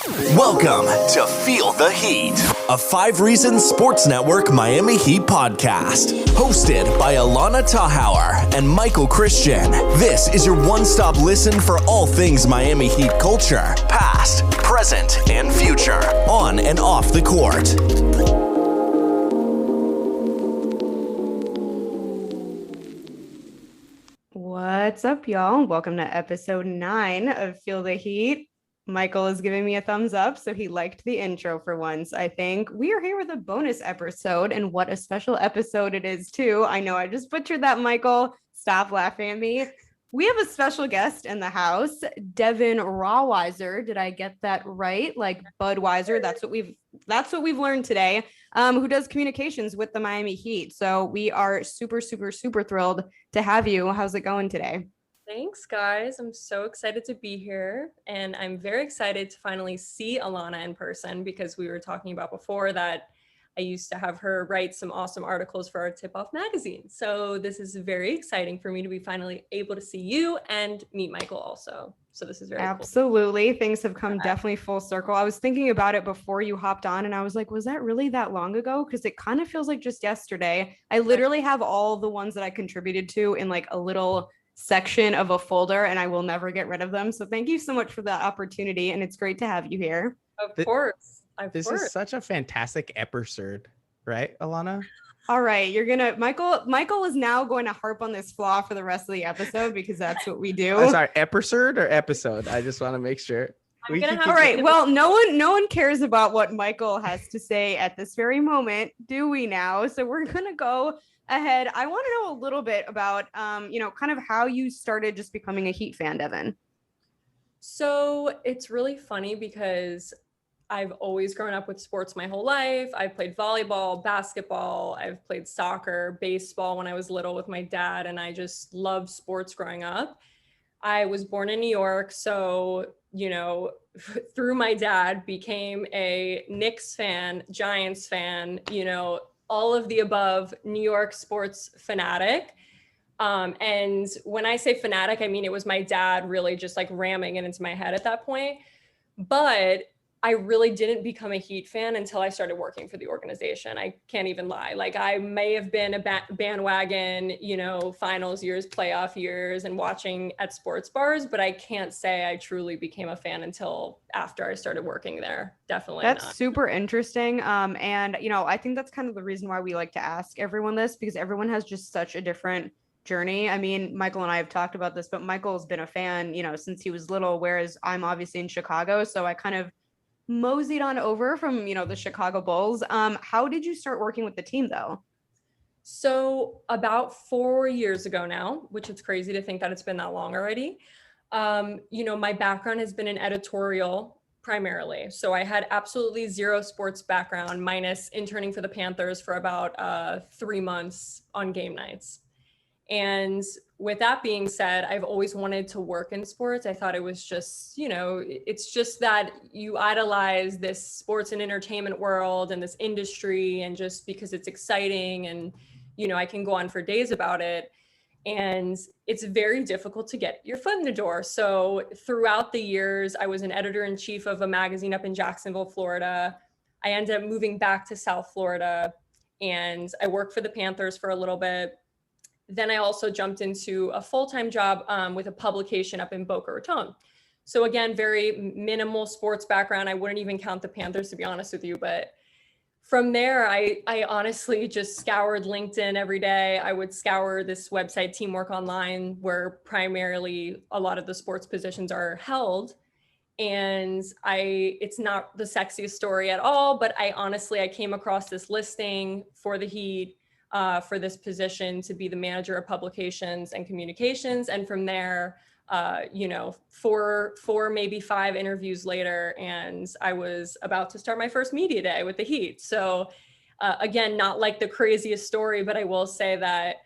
Welcome to Feel the Heat, a 5 Reasons Sports Network Miami Heat podcast. Hosted by Allana Tachauer and Michael Christian. This is your one-stop listen for all things Miami Heat culture, past, present, and future, on and off the court. What's up, y'all? Welcome to episode 9 of Feel the Heat. Michael is giving me a thumbs up, so he liked the intro for once, I think. We are here with a bonus episode, and what a special episode it is, too. I know I just butchered that, Michael. Stop laughing at me. We have a special guest in the house, Devin Rawiszer. Did I get that right? Like Budweiser. That's what we've learned today. Who does communications with the Miami Heat. So we are super thrilled to have you. How's it going today? Thanks, guys. I'm so excited to be here. And I'm very excited to finally see Allana in person, because we were talking about before that I used to have her write some awesome articles for our Tip-Off magazine. So this is very exciting for me to be finally able to see you and meet Michael also. So this is very Absolutely. Cool. Things have come definitely full circle. I was thinking about it before you hopped on and I was like, was that really that long ago? Because it kind of feels like just yesterday. I literally have all the ones that I contributed to in like a little section of a folder, and I will never get rid of them. So thank you so much for the opportunity, and it's great to have you here. Of course. This is such a fantastic episode, right, Allana? All right, Michael is now going to harp on this flaw for the rest of the episode because that's what we do. I'm sorry, episode or episode? I just want to make sure. All right. Well, no one cares about what Michael has to say at this very moment, do we now? So we're gonna go ahead. I want to know a little bit about, kind of how you started just becoming a Heat fan, Devin. So it's really funny because I've always grown up with sports my whole life. I've played volleyball, basketball, I've played soccer, baseball when I was little with my dad, and I just loved sports growing up. I was born in New York, so, through my dad became a Knicks fan, Giants fan, all of the above, New York sports fanatic. And when I say fanatic, I mean, it was my dad really just like ramming it into my head at that point. But I really didn't become a Heat fan until I started working for the organization. I can't even lie. Like I may have been a bandwagon, finals years, playoff years, and watching at sports bars, but I can't say I truly became a fan until after I started working there. Definitely That's not. super interesting. And I think that's kind of the reason why we like to ask everyone this, because everyone has just such a different journey. I mean, Michael and I have talked about this, but Michael's been a fan, since he was little, whereas I'm obviously in Chicago. So I kind of moseyed on over from, the Chicago Bulls. How did you start working with the team though? So about 4 years ago now, which is crazy to think that it's been that long already. My background has been in editorial primarily. So I had absolutely zero sports background, minus interning for the Panthers for about 3 months on game nights. And with that being said, I've always wanted to work in sports. I thought it was just, it's just that you idolize this sports and entertainment world and this industry, and just because it's exciting and, I can go on for days about it. And it's very difficult to get your foot in the door. So throughout the years, I was an editor-in-chief of a magazine up in Jacksonville, Florida. I ended up moving back to South Florida, and I worked for the Panthers for a little bit. Then I also jumped into a full-time job with a publication up in Boca Raton. So again, very minimal sports background. I wouldn't even count the Panthers, to be honest with you. But from there, I honestly just scoured LinkedIn every day. I would scour this website, Teamwork Online, where primarily a lot of the sports positions are held. And it's not the sexiest story at all, but I came across this listing for the Heat, for this position to be the manager of publications and communications. And from there, four, maybe 5 interviews later, and I was about to start my first media day with the Heat. So again, not like the craziest story, but I will say that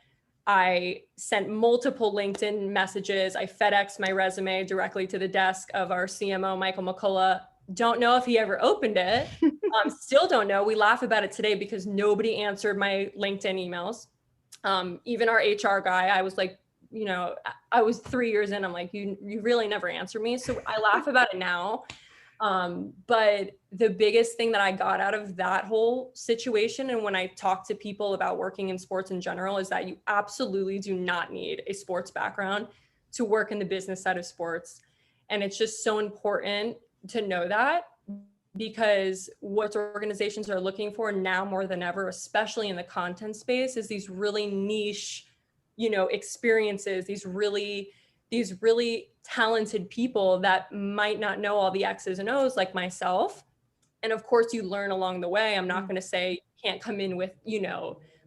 I sent multiple LinkedIn messages. I FedExed my resume directly to the desk of our CMO, Michael McCullough. Don't know if he ever opened it. Still don't know. We laugh about it today because nobody answered my LinkedIn emails. Even our HR guy, I was like, I was 3 years in. I'm like, you really never answer me. So I laugh about it now. But the biggest thing that I got out of that whole situation, and when I talk to people about working in sports in general, is that you absolutely do not need a sports background to work in the business side of sports. And it's just so important to know that, because what organizations are looking for now more than ever, especially in the content space, is these really niche, experiences, these really talented people that might not know all the X's and O's like myself. And of course you learn along the way. I'm not going to say you can't come in with,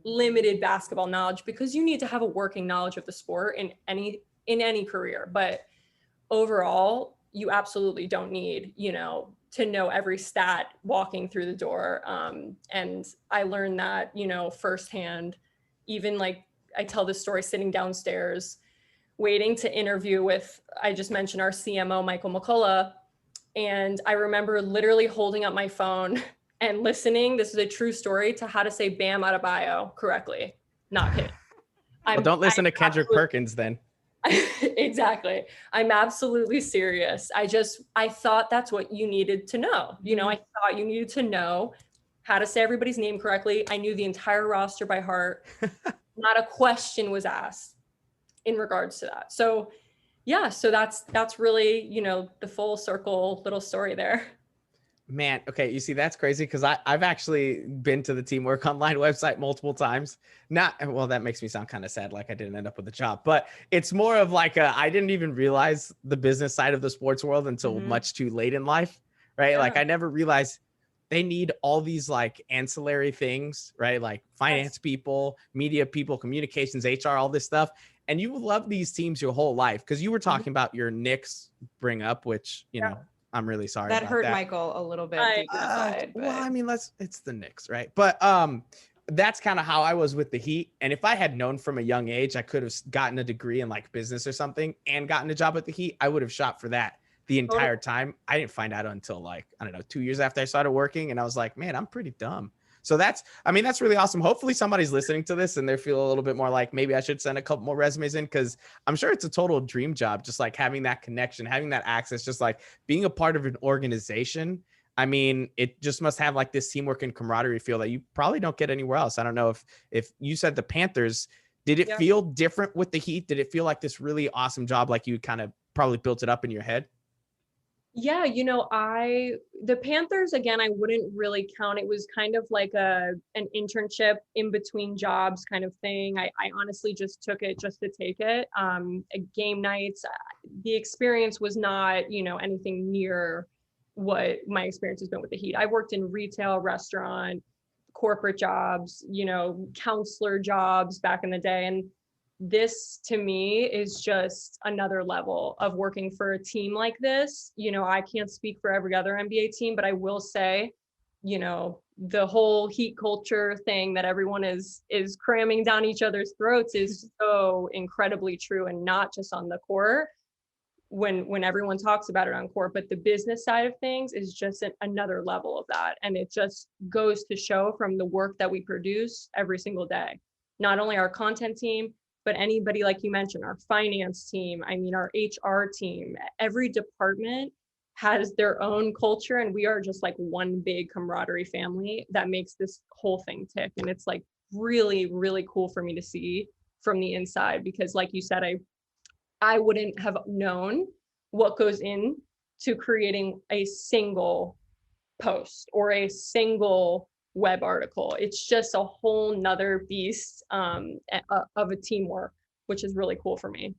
limited basketball knowledge, because you need to have a working knowledge of the sport in any career. But overall, you absolutely don't need, to know every stat walking through the door. And I learned that, firsthand. Even like I tell this story sitting downstairs waiting to interview with, I just mentioned our CMO, Michael McCullough. And I remember literally holding up my phone and listening, this is a true story, to how to say Bam Adebayo correctly. Not kidding. Well, don't listen to Kendrick Perkins then. Exactly. I'm absolutely serious. I thought that's what you needed to know. I thought you needed to know how to say everybody's name correctly. I knew the entire roster by heart. Not a question was asked in regards to that. So yeah, so that's really, the full circle little story there. Man, okay, you see, that's crazy, because I've actually been to the Teamwork Online website multiple times. Well, that makes me sound kind of sad, like I didn't end up with a job, but it's more of like I didn't even realize the business side of the sports world until much too late in life, right? Yeah. Like I never realized they need all these like ancillary things, right? Like finance people, media people, communications, HR, all this stuff. And you love these teams your whole life, because you were talking about your Knicks bring up, which, you know, I'm really sorry that about hurt that. Michael a little bit. Well, I mean, it's the Knicks, right? But that's kind of how I was with the Heat. And if I had known from a young age I could have gotten a degree in like business or something and gotten a job at the Heat, I would have shot for that the entire time. I didn't find out until like, I don't know, 2 years after I started working, and I was like, man, I'm pretty dumb. So that's really awesome. Hopefully somebody's listening to this and they feel a little bit more like maybe I should send a couple more resumes in, because I'm sure it's a total dream job, just like having that connection, having that access, just like being a part of an organization. I mean, it just must have like this teamwork and camaraderie feel that you probably don't get anywhere else. I don't know if you said the Panthers, did it feel different with the Heat? Did it feel like this really awesome job, like you kind of probably built it up in your head? Yeah, the Panthers, again, I wouldn't really count. It was kind of like an internship in between jobs kind of thing. I honestly just took it just to take it. Game nights, the experience was not, anything near what my experience has been with the Heat. I worked in retail, restaurant, corporate jobs, counselor jobs back in the day. And this to me is just another level of working for a team like this. I can't speak for every other NBA team, but I will say, the whole Heat culture thing that everyone is cramming down each other's throats is so incredibly true, and not just on the court when everyone talks about it on court, but the business side of things is just another level of that. And it just goes to show from the work that we produce every single day, not only our content team, but anybody, like you mentioned, our finance team, our HR team, every department has their own culture, and we are just like one big camaraderie family that makes this whole thing tick. And it's like really, really cool for me to see from the inside, because like you said, I wouldn't have known what goes in to creating a single post or a single web article. It's just a whole nother beast of a teamwork, which is really cool for me.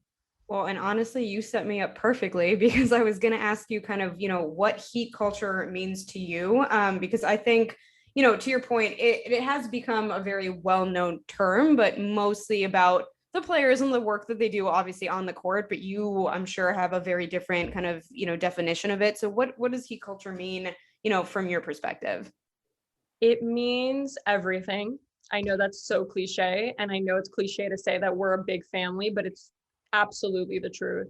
Well, and honestly, you set me up perfectly, because I was going to ask you kind of, what Heat culture means to you. Because I think, to your point, it has become a very well-known term, but mostly about the players and the work that they do, obviously on the court, but you, I'm sure, have a very different kind of, definition of it. So what does Heat culture mean, from your perspective? It means everything. I know that's so cliche, and I know it's cliche to say that we're a big family, but it's absolutely the truth.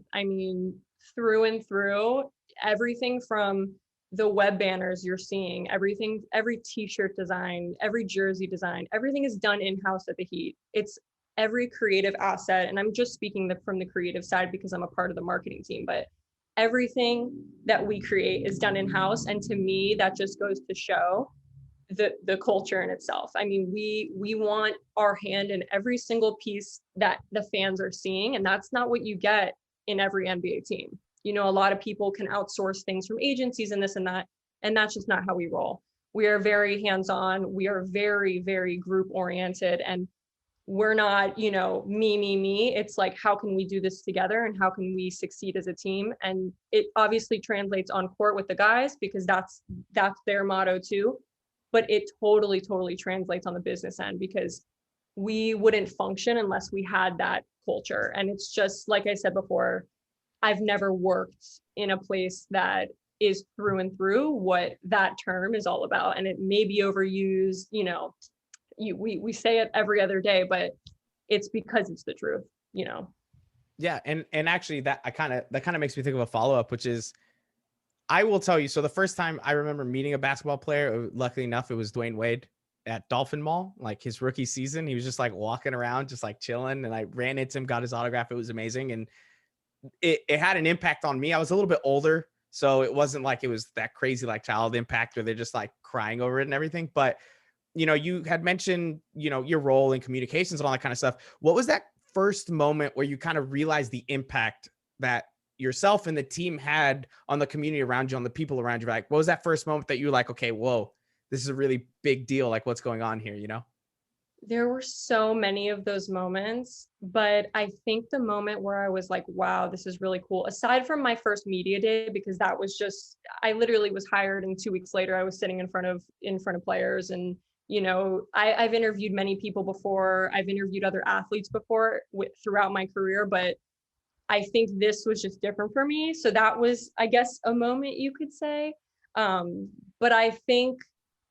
Through and through, everything from the web banners you're seeing, everything, every t-shirt design, every jersey design, everything is done in-house at the Heat. It's every creative asset, and I'm just speaking from the creative side because I'm a part of the marketing team, but everything that we create is done in-house. And to me, that just goes to show the culture in itself. I mean, we want our hand in every single piece that the fans are seeing, and that's not what you get in every NBA team. You know, a lot of people can outsource things from agencies and this and that, and that's just not how we roll. We are very hands-on. We are very, very group oriented, and we're not, you know, me. It's like, how can we do this together and how can we succeed as a team? And it obviously translates on court with the guys because that's their motto too. But it totally translates on the business end because we wouldn't function unless we had that culture. And it's just, like I said before, I've never worked in a place that is through and through what that term is all about. And it may be overused, you know, we say it every other day, but it's because it's the truth, you know? Yeah. And actually that kind of makes me think of a follow-up, which is, I will tell you. So the first time I remember meeting a basketball player, luckily enough, it was Dwayne Wade at Dolphin Mall, like his rookie season. He was just like walking around, just like chilling. And I ran into him, got his autograph. It was amazing. And it had an impact on me. I was a little bit older, so it wasn't like it was that crazy, like child impact where they're just like crying over it and everything. But, you know, you had mentioned, you know, your role in communications and all that kind of stuff. What was that first moment where you kind of realized the impact that yourself and the team had on the community around you, on the people around you? Like, what was that first moment that you were like, okay, whoa, this is a really big deal. Like, what's going on here, you know? There were so many of those moments, but I think the moment where I was like, wow, this is really cool, aside from my first media day, because that was just, I literally was hired and 2 weeks later I was sitting in front of players. And, you know, I've interviewed many people before. I've interviewed other athletes before throughout my career, but I think this was just different for me. So that was, I guess, a moment you could say. But I think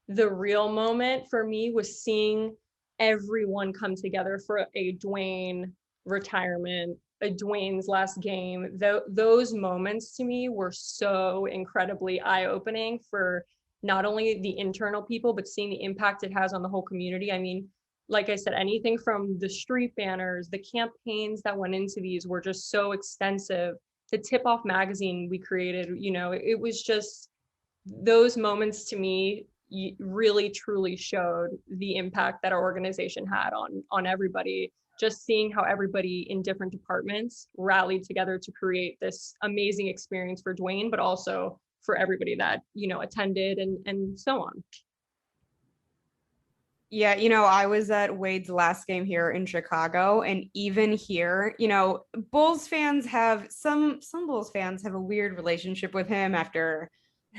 the real moment for me was seeing everyone come together for a Dwayne retirement, a Dwayne's last game. Those moments to me were so incredibly eye-opening for not only the internal people, but seeing the impact it has on the whole community. I mean, like I said, anything from the street banners, the campaigns that went into these were just so extensive. The Tip Off magazine we created, you know, it was just, those moments to me really truly showed the impact that our organization had on everybody. Just seeing how everybody in different departments rallied together to create this amazing experience for Dwayne, but also for everybody that, you know, attended and so on. Yeah, you know, I was at Wade's last game here in Chicago, and even here, you know, Bulls fans have some Bulls fans have a weird relationship with him after,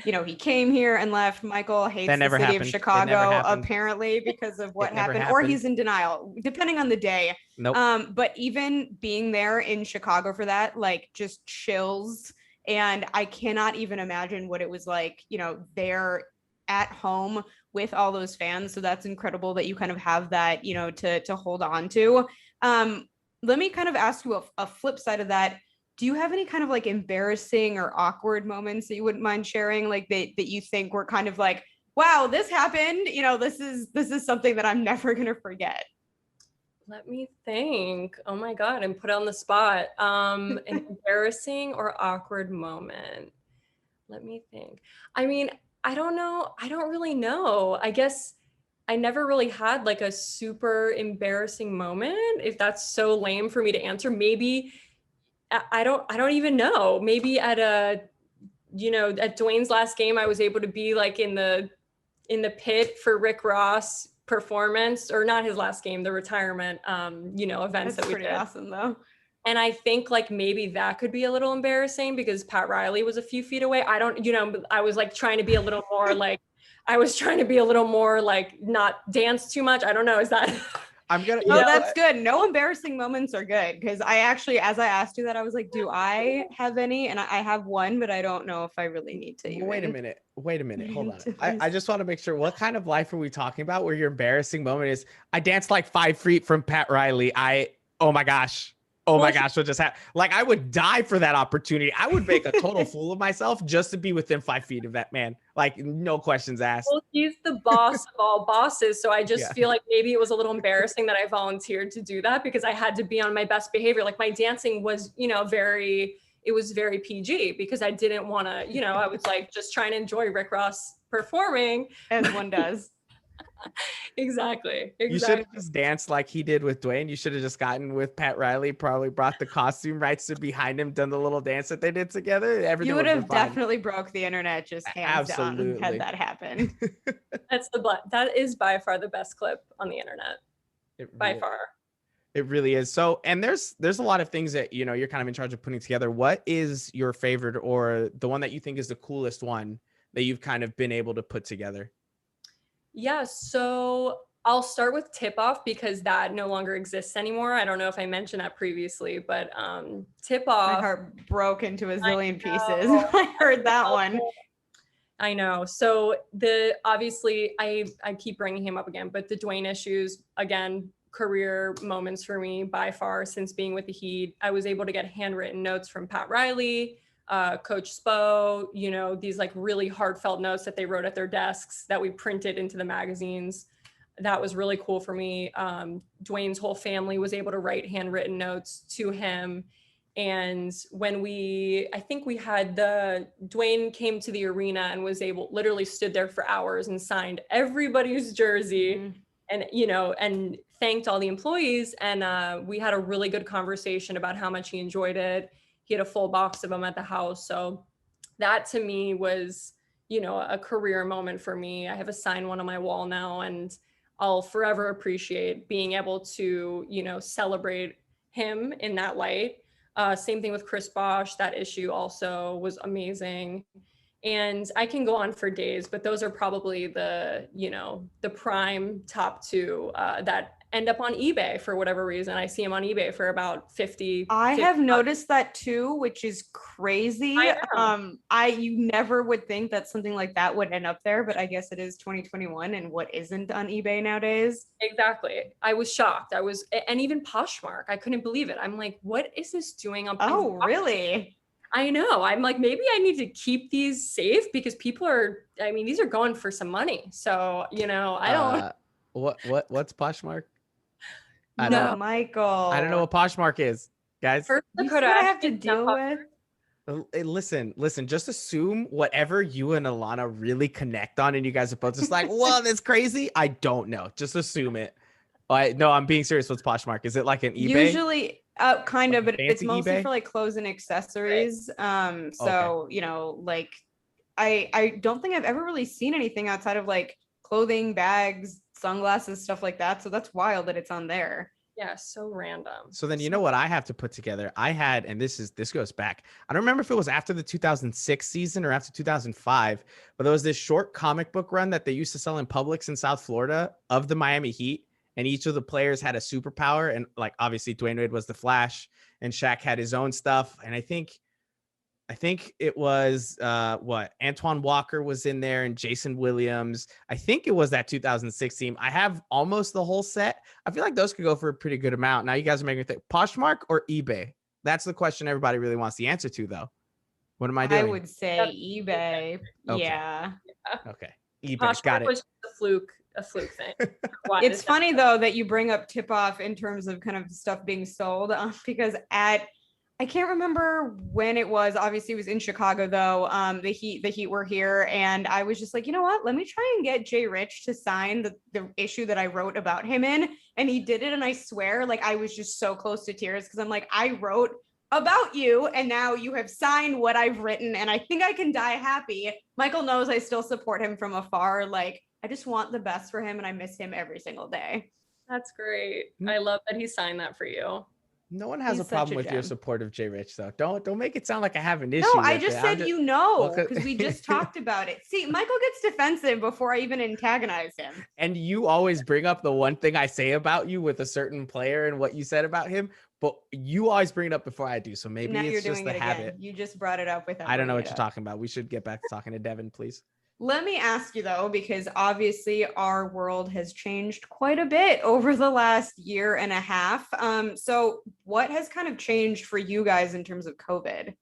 you know, he came here and left. Michael hates the city of Chicago apparently because of what happened, or he's in denial, depending on the day. Nope. But even being there in Chicago for that, like, just chills. And I cannot even imagine what it was like, you know, there at home with all those fans. So that's incredible that you kind of have that, you know, to hold on to. Let me kind of ask you a flip side of that. Do you have any kind of like embarrassing or awkward moments that you wouldn't mind sharing, like that you think were kind of like, wow, this happened, you know, this is something that I'm never going to forget? Let me think. Oh my God, I'm put on the spot. An embarrassing or awkward moment. Let me think. I mean, I don't know. I don't really know. I guess I never really had like a super embarrassing moment, if that's so lame for me to answer. Maybe I don't even know. Maybe at Dwayne's last game, I was able to be like in the pit for Rick Ross performance, or not his last game, the retirement, events that we did. That's pretty awesome though. And I think like maybe that could be a little embarrassing because Pat Riley was a few feet away. I was like trying to be a little more like, not dance too much. I don't know. Is that? That's good. No embarrassing moments are good. Cause I actually, as I asked you that, I was like, do I have any? And I have one, but I don't know if I really need to. Wait a minute. Hold on. I just want to make sure, what kind of life are we talking about where your embarrassing moment is? I danced like 5 feet from Pat Riley. Oh my gosh, what just happened? Like, I would die for that opportunity. I would make a total fool of myself just to be within 5 feet of that man. Like, no questions asked. Well, he's the boss of all bosses. So I just feel like maybe it was a little embarrassing that I volunteered to do that because I had to be on my best behavior. Like, my dancing was, very, it was very PG because I didn't want to, you know, I was like just trying to enjoy Rick Ross performing. As one does. Exactly. You should have just danced like he did with Dwayne. You should have just gotten with Pat Riley, probably brought the costume rights to behind him, done the little dance that they did together. Everything You would have been fine. definitely broke the internet just hands down had that happened. That is by far the best clip on the internet. By far. It really is. So, and there's a lot of things that, you know, you're kind of in charge of putting together. What is your favorite or the one that you think is the coolest one that you've kind of been able to put together? Yeah, so I'll start with Tip Off because that no longer exists anymore. I don't know if I mentioned that previously, but Tip Off. My heart broke into a zillion pieces when I heard that one. I know. So obviously I keep bringing him up again, but the Dwayne issues, again, career moments for me by far since being with the Heat. I was able to get handwritten notes from Pat Riley, Coach Spo, you know, these like really heartfelt notes that they wrote at their desks that we printed into the magazines. That was really cool for me. Dwayne's whole family was able to write handwritten notes to him. And when I think we had Dwayne came to the arena and was literally stood there for hours and signed everybody's jersey. Mm-hmm. And, you know, and thanked all the employees. And we had a really good conversation about how much he enjoyed it. He had a full box of them at the house. So that to me was, you know, a career moment for me. I have a signed one on my wall now, and I'll forever appreciate being able to, you know, celebrate him in that light. Same thing with Chris Bosh. That issue also was amazing. And I can go on for days, but those are probably the prime top two that end up on eBay for whatever reason. I see them on eBay for about 50. I have noticed that too, which is crazy. You never would think that something like that would end up there, but I guess it is 2021 and what isn't on eBay nowadays. Exactly. I was shocked. And even Poshmark, I couldn't believe it. I'm like, what is this doing on Poshmark? Oh, really? I know. I'm like, maybe I need to keep these safe because these are going for some money. So, you know, I don't. What's Poshmark? Michael. I don't know what Poshmark is, guys. First, what I have to deal with. Listen, just assume whatever you and Allana really connect on and you guys are both just like, well, that's crazy. I don't know. Just assume it. No, I'm being serious. What's Poshmark? Is it like an eBay? Usually kind of, but it's mostly eBay? For like clothes and accessories. Right. Okay. You know, like I don't think I've ever really seen anything outside of like clothing, bags, sunglasses, stuff like that. So that's wild that it's on there. Yeah, so random. So then you know what I have to put together? I had, and this goes back. I don't remember if it was after the 2006 season or after 2005, but there was this short comic book run that they used to sell in Publix in South Florida of the Miami Heat. And each of the players had a superpower. And like, obviously Dwayne Wade was the Flash and Shaq had his own stuff. And I think it was Antoine Walker was in there and Jason Williams. I think it was that 2006 team. I have almost the whole set. I feel like those could go for a pretty good amount. Now you guys are making me think Poshmark or eBay. That's the question everybody really wants the answer to, though. What am I doing? I would say eBay. Okay. Yeah. Okay. eBay. Poshmark Got it. Was a fluke thing. It's funny though that you bring up Tip Off in terms of kind of stuff being sold because I can't remember when it was. Obviously, it was in Chicago though. The Heat were here, and I was just like, you know what? Let me try and get Jay Rich to sign the issue that I wrote about him in, and he did it. And I swear, like I was just so close to tears because I'm like, I wrote about you, and now you have signed what I've written, and I think I can die happy. Michael knows I still support him from afar. Like I just want the best for him, and I miss him every single day. That's great. I love that he signed that for you. No one has a problem with your support of Jay Rich, though. Don't make it sound like I have an issue. No, I just said because we just talked about it. See, Michael gets defensive before I even antagonize him. And you always bring up the one thing I say about you with a certain player and what you said about him, but you always bring it up before I do. So maybe now it's just the habit. You just brought it up without. I don't know what you're talking about. We should get back to talking to Devin, please. Let me ask you though, because obviously our world has changed quite a bit over the last year and a half. So what has kind of changed for you guys in terms of COVID?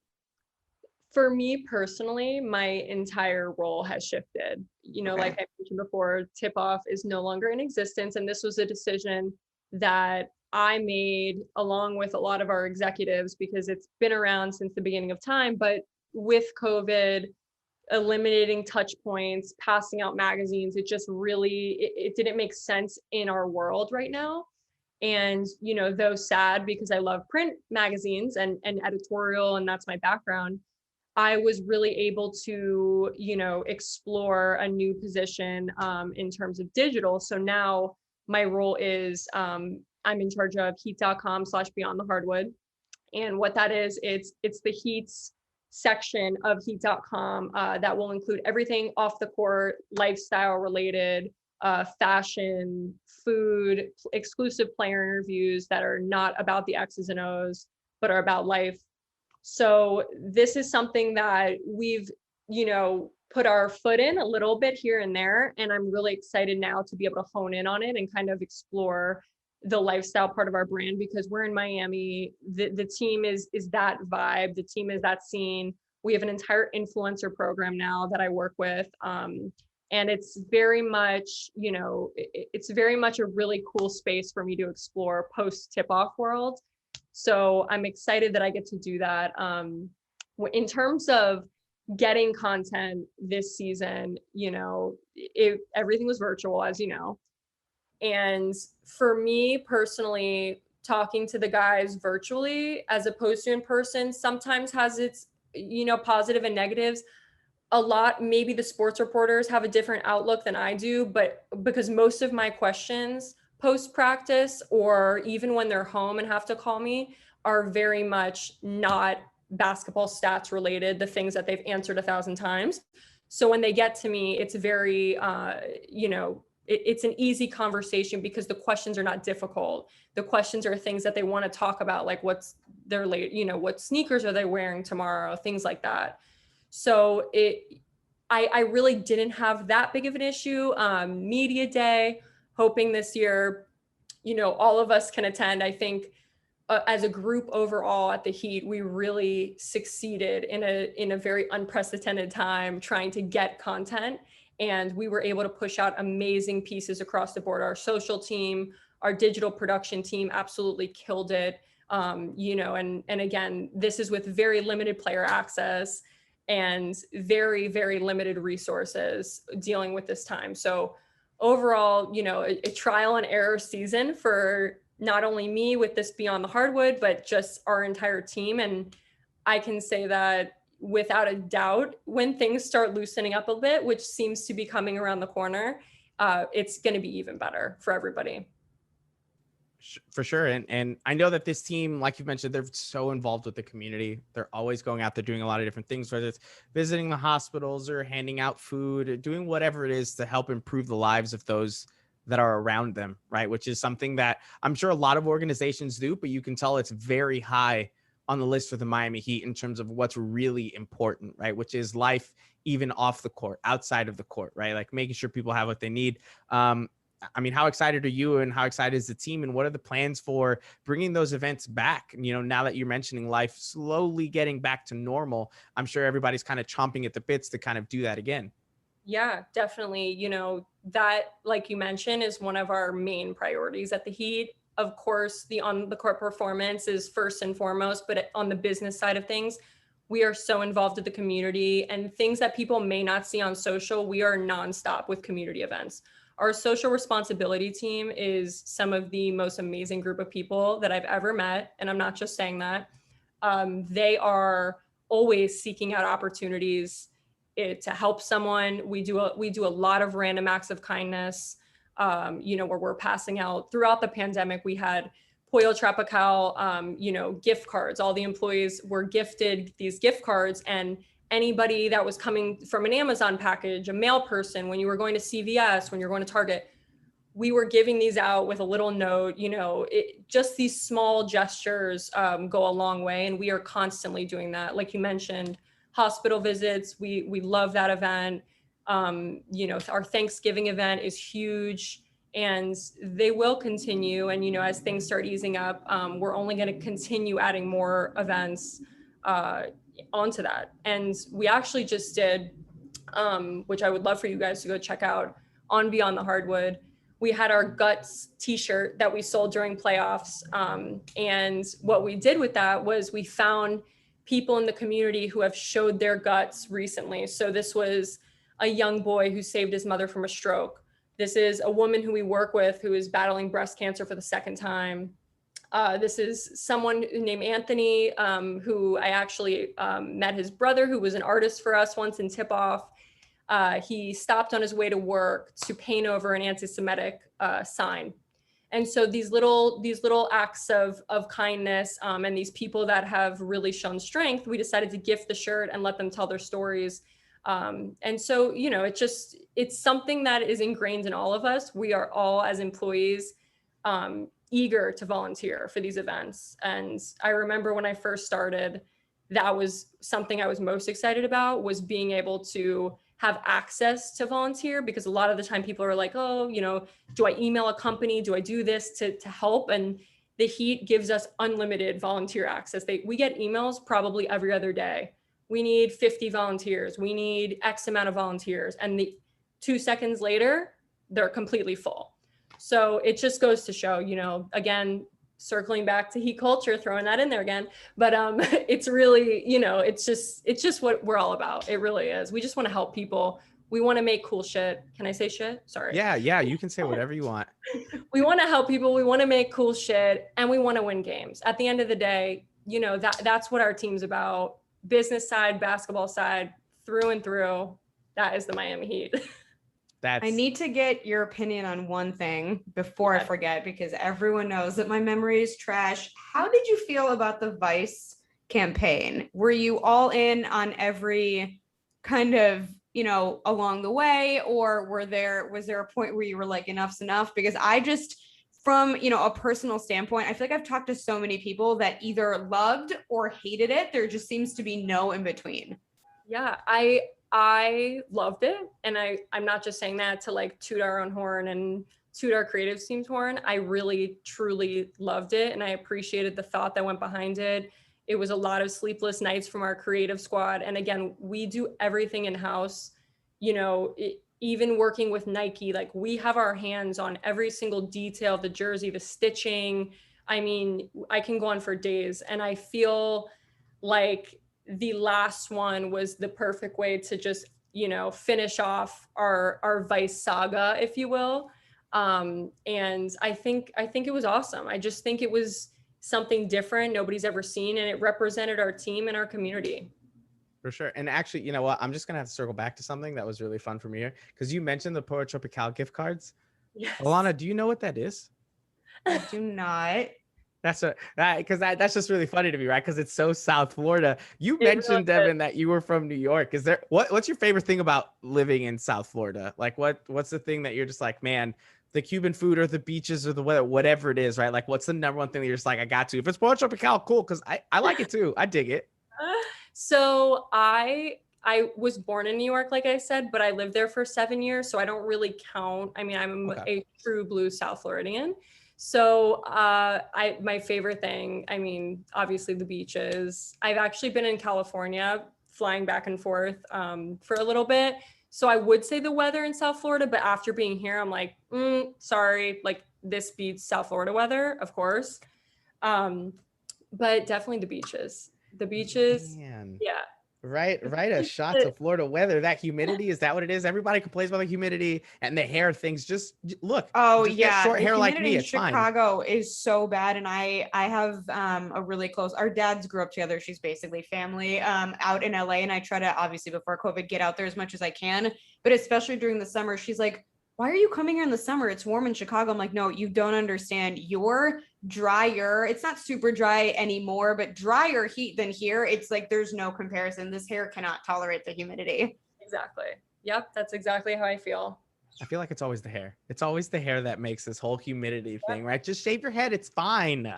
For me personally, my entire role has shifted. You know, like I mentioned before, Tip Off is no longer in existence. And this was a decision that I made along with a lot of our executives, because it's been around since the beginning of time, but with COVID, eliminating touch points, passing out magazines, it just really, it didn't make sense in our world right now. And, though sad, because I love print magazines and editorial, and that's my background, I was really able to, explore a new position in terms of digital. So now my role is I'm in charge of heat.com/beyond the hardwood. And what that is, it's the Heat's section of heat.com that will include everything off the court, lifestyle related, fashion, food, exclusive player interviews that are not about the X's and O's, but are about life. So this is something that we've, put our foot in a little bit here and there. And I'm really excited now to be able to hone in on it and kind of explore the lifestyle part of our brand, because we're in Miami. The team is that vibe. The team is that scene. We have an entire influencer program now that I work with. And it's very much, it's very much a really cool space for me to explore post tip-off world. So I'm excited that I get to do that. In terms of getting content this season, everything was virtual, as you know. And for me personally, talking to the guys virtually as opposed to in person sometimes has its, positive and negatives. A lot, maybe the sports reporters have a different outlook than I do, but because most of my questions post practice or even when they're home and have to call me are very much not basketball stats related, the things that they've answered 1,000 times. So when they get to me, it's very, it's an easy conversation because the questions are not difficult. The questions are things that they want to talk about, like what's their late, what sneakers are they wearing tomorrow, things like that. So I really didn't have that big of an issue. Media day, hoping this year, all of us can attend. I think as a group overall at the Heat, we really succeeded in a very unprecedented time trying to get content. And we were able to push out amazing pieces across the board. Our social team, our digital production team absolutely killed it. And again, this is with very limited player access and very, very limited resources dealing with this time. So overall, a trial and error season for not only me with this Beyond the Hardwood, but just our entire team. And I can say that without a doubt, when things start loosening up a bit, which seems to be coming around the corner, it's going to be even better for everybody. For sure. And I know that this team, like you mentioned, they're so involved with the community. They're always going out there doing a lot of different things, whether it's visiting the hospitals or handing out food or doing whatever it is to help improve the lives of those that are around them, right? Which is something that I'm sure a lot of organizations do, but you can tell it's very high on the list for the Miami Heat in terms of what's really important, right? Which is life even off the court, outside of the court, right? Like making sure people have what they need. How excited are you and how excited is the team, and what are the plans for bringing those events back? Now that you're mentioning life slowly getting back to normal, I'm sure everybody's kind of chomping at the bits to kind of do that again. Yeah, definitely. That, like you mentioned, is one of our main priorities at the Heat. Of course, the on the court performance is first and foremost, but on the business side of things, we are so involved with the community and things that people may not see on social. We are nonstop with community events. Our social responsibility team is some of the most amazing group of people that I've ever met. And I'm not just saying that. They are always seeking out opportunities to help someone. We do a lot of random acts of kindness, where we're passing out. Throughout the pandemic, we had Pollo Tropical, gift cards. All the employees were gifted these gift cards, and anybody that was coming from an Amazon package, a mail person, when you were going to CVS, when you're going to Target, we were giving these out with a little note. Just these small gestures go a long way, and we are constantly doing that. Like you mentioned, hospital visits, we love that event. Our Thanksgiving event is huge, and they will continue. And as things start easing up, we're only going to continue adding more events onto that. And we actually just did, which I would love for you guys to go check out, on Beyond the Hardwood, we had our Guts t-shirt that we sold during playoffs. And what we did with that was we found people in the community who have showed their guts recently. So this was a young boy who saved his mother from a stroke. This is a woman who we work with who is battling breast cancer for the second time. This is someone named Anthony, who I actually met his brother, who was an artist for us once in Tip-Off. He stopped on his way to work to paint over an anti-Semitic sign. And so these little acts of kindness and these people that have really shown strength, we decided to gift the shirt and let them tell their stories. And so, you know, it's something that is ingrained in all of us. We are all, as employees, eager to volunteer for these events. And I remember when I first started, that was something I was most excited about, was being able to have access to volunteer, because a lot of the time people are like, oh, you know, do I email a company? Do I do this to help? And the Heat gives us unlimited volunteer access. We get emails probably every other day. We need 50 volunteers. We need X amount of volunteers. And 2 seconds later, they're completely full. So it just goes to show, you know, again, circling back to Heat culture, throwing that in there again. But it's really, you know, it's just what we're all about. It really is. We just want to help people. We want to make cool shit. Can I say shit? Sorry. Yeah, you can say whatever you want. We want to help people. We want to make cool shit, and we want to win games. At the end of the day, you know, that's what our team's about. Business side, basketball side, through and through. That is the Miami Heat. I need to get your opinion on one thing before I forget, because everyone knows that my memory is trash. How did you feel about the Vice campaign? Were you all in on every kind of, you know, along the way, or was there a point where you were like, enough's enough? Because I just, from, you know, a personal standpoint, I feel like I've talked to so many people that either loved or hated it. There just seems to be no in between. Yeah, I loved it. And I'm not just saying that to like toot our own horn and toot our creative team's horn. I really, truly loved it. And I appreciated the thought that went behind it. It was a lot of sleepless nights from our creative squad. And again, we do everything in-house, you know, even working with Nike, like we have our hands on every single detail of the jersey, the stitching. I mean, I can go on for days. And I feel like the last one was the perfect way to just, you know, finish off our Vice saga, if you will. And I think it was awesome. I just think it was something different nobody's ever seen, and it represented our team and our community. For sure. And actually, you know what? I'm just going to have to circle back to something that was really fun for me here, because you mentioned the Port Tropical gift cards. Yes. Allana, do you know what that is? I do not. That's just really funny to me, right? Because it's so South Florida. You It mentioned, really Devin, that you were from New York. Is there what's your favorite thing about living in South Florida? Like what's the thing that you're just like, man, the Cuban food or the beaches or the weather, whatever it is, right? Like what's the number one thing that you're just like, I got to? If it's Port Tropical, cool, because I like it too. I dig it. So I was born in New York, like I said, but I lived there for 7 years, so I don't really count. I mean, I'm a true blue South Floridian. So my favorite thing, I mean, obviously the beaches. I've actually been in California flying back and forth for a little bit. So I would say the weather in South Florida, but after being here, I'm like, sorry, like this beats South Florida weather, of course. But definitely the beaches. The beaches, Man. yeah. Right. A shot to Florida weather. That humidity, is that what it is? Everybody complains about the humidity and the hair things. Just look. Oh just yeah, short hair like me. in It's Chicago is so bad, and I have a really close. Our dads grew up together. She's basically family out in LA, and I try to, obviously before COVID, get out there as much as I can. But especially during the summer, she's like, "Why are you coming here in the summer? It's warm in Chicago." I'm like, "No, you don't understand. You're drier. It's not super dry anymore, but drier heat than here. It's like there's no comparison. This hair cannot tolerate the humidity." Exactly. Yep, that's exactly how I feel. I feel like it's always the hair. It's always the hair that makes this whole humidity thing, right? Just shave your head. It's fine.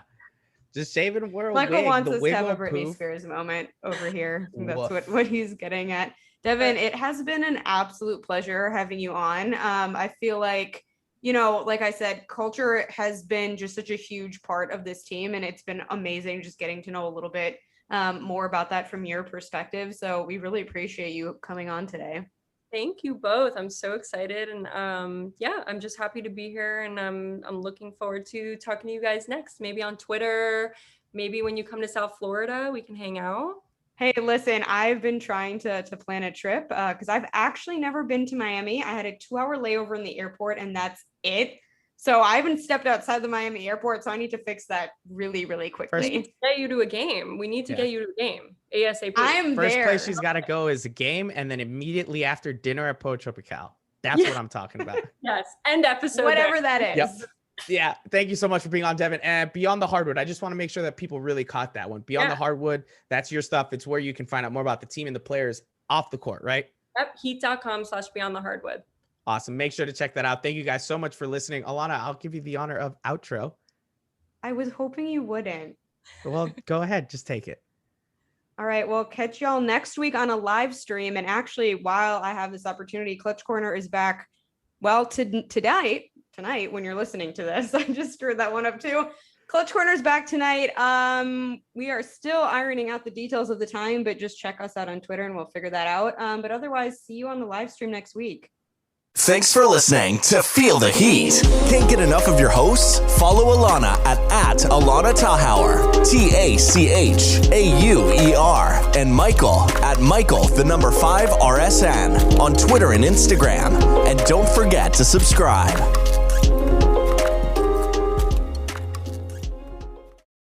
Just shave it and wear a Michael wig. wants The us wig to have a won't Britney poof. Spears moment over here. That's Woof. what he's getting at. Devin, it has been an absolute pleasure having you on. I feel like, you know, like I said, culture has been just such a huge part of this team, and it's been amazing just getting to know a little bit more about that from your perspective. So we really appreciate you coming on today. Thank you both. I'm so excited. And yeah, I'm just happy to be here. And I'm looking forward to talking to you guys next, maybe on Twitter, maybe when you come to South Florida, we can hang out. Hey, listen, I've been trying to plan a trip because I've actually never been to Miami. I had a 2-hour layover in the airport and that's it. So I haven't stepped outside the Miami airport. So I need to fix that really, really quickly. We need to get you to a game. We need to get you to a game ASAP. First place she's got to go is a game. And then immediately after dinner at Po Tropical. That's what I'm talking about. Yes. End episode. Whatever that is. Yep. Yeah. Thank you so much for being on, Devin. And Beyond the Hardwood, I just want to make sure that people really caught that one. Beyond the Hardwood, that's your stuff. It's where you can find out more about the team and the players off the court, right? Yep. Heat.com/beyondthehardwood. Awesome. Make sure to check that out. Thank you guys so much for listening. Allana, I'll give you the honor of outro. I was hoping you wouldn't. Well, go ahead. Just take it. All right. Well, catch y'all next week on a live stream. And actually, while I have this opportunity, Clutch Corner is back. Well, tonight, when you're listening to this, I just screwed that one up too. Clutch Corner's back tonight. We are still ironing out the details of the time, but just check us out on Twitter and we'll figure that out. But otherwise, see you on the live stream next week. Thanks for listening to Feel the Heat. Can't get enough of your hosts? Follow Allana at Allana Tachauer, Tachauer, and Michael at Michael5RSN on Twitter and Instagram. And don't forget to subscribe.